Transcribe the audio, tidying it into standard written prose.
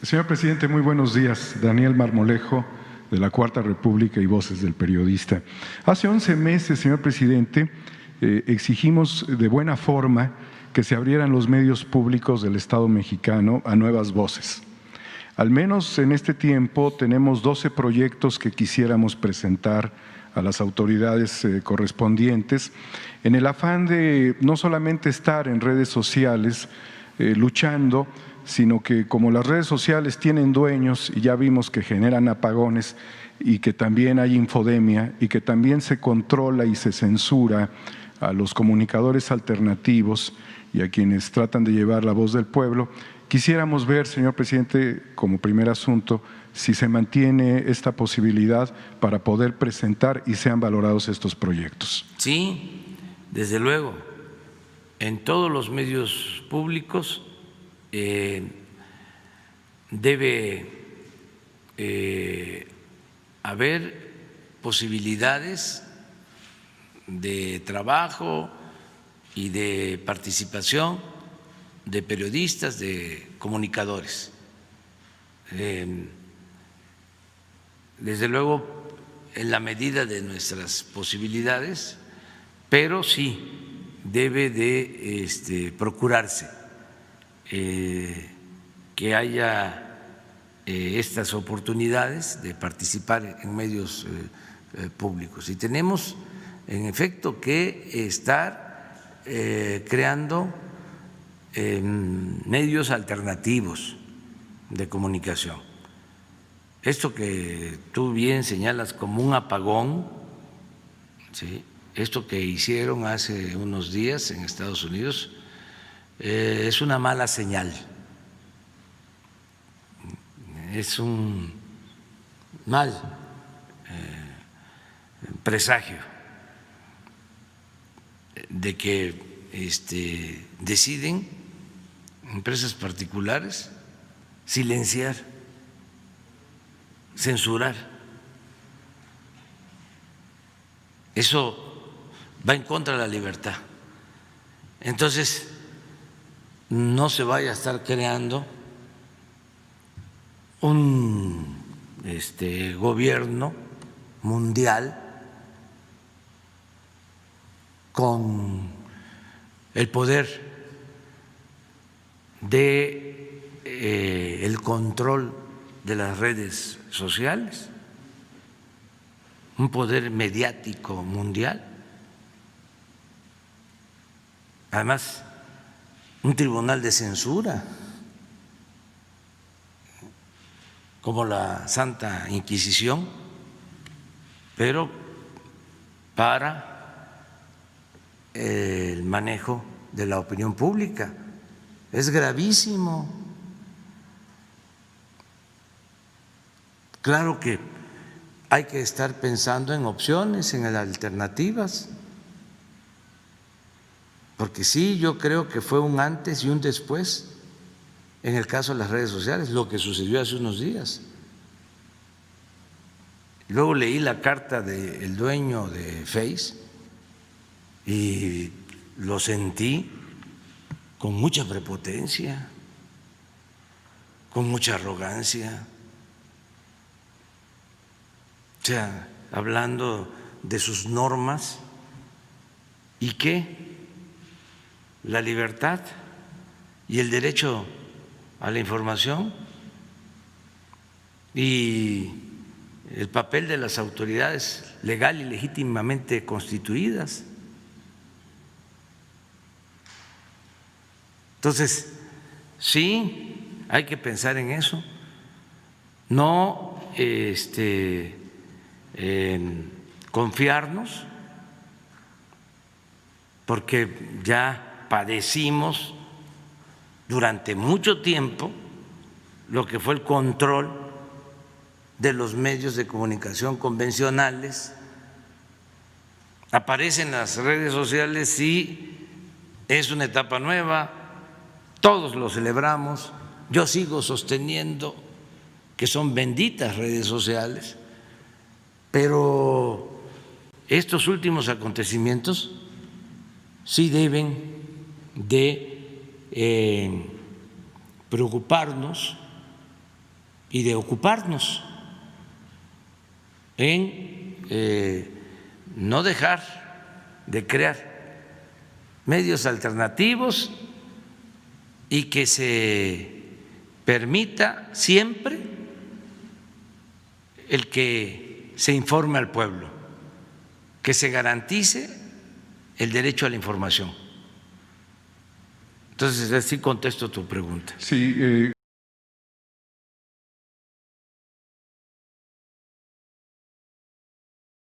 Señor presidente, muy buenos días. Daniel Marmolejo, de la Cuarta República y Voces del Periodista. Hace 11 meses, señor presidente, exigimos de buena forma que se abrieran los medios públicos del Estado mexicano a nuevas voces. Al menos en este tiempo tenemos 12 proyectos que quisiéramos presentar a las autoridades correspondientes, en el afán de no solamente estar en redes sociales luchando, sino que como las redes sociales tienen dueños y ya vimos que generan apagones y que también hay infodemia y que también se controla y se censura a los comunicadores alternativos y a quienes tratan de llevar la voz del pueblo, quisiéramos ver, señor presidente, como primer asunto, si se mantiene esta posibilidad para poder presentar y sean valorados estos proyectos. Sí, desde luego, en todos los medios públicos debe haber posibilidades de trabajo y de participación de periodistas, de comunicadores. Desde luego, en la medida de nuestras posibilidades, pero sí debe de procurarse que haya estas oportunidades de participar en medios públicos. Y tenemos, en efecto, que estar creando medios alternativos de comunicación. Esto que tú bien señalas como un apagón, ¿sí?, esto que hicieron hace unos días en Estados Unidos, es una mala señal, es un mal presagio de que deciden empresas particulares silenciar, censurar. Eso va en contra de la libertad. Entonces, no se vaya a estar creando un gobierno mundial con el poder de el control de las redes sociales, un poder mediático mundial, además un tribunal de censura como la Santa Inquisición, pero para el manejo de la opinión pública. Es gravísimo. Claro que hay que estar pensando en opciones, en alternativas, porque sí, yo creo que fue un antes y un después en el caso de las redes sociales, lo que sucedió hace unos días. Luego leí la carta del dueño de Face y lo sentí con mucha prepotencia, con mucha arrogancia, o sea, hablando de sus normas y que la libertad y el derecho a la información y el papel de las autoridades legal y legítimamente constituidas. Entonces, sí, hay que pensar en eso, no confiarnos, porque ya padecimos durante mucho tiempo lo que fue el control de los medios de comunicación convencionales. Aparecen las redes sociales y es una etapa nueva, todos lo celebramos. Yo sigo sosteniendo que son benditas redes sociales, pero estos últimos acontecimientos sí deben de preocuparnos y de ocuparnos en no dejar de crear medios alternativos y que se permita siempre el que se informe al pueblo, que se garantice el derecho a la información. Entonces, así contesto tu pregunta. Sí,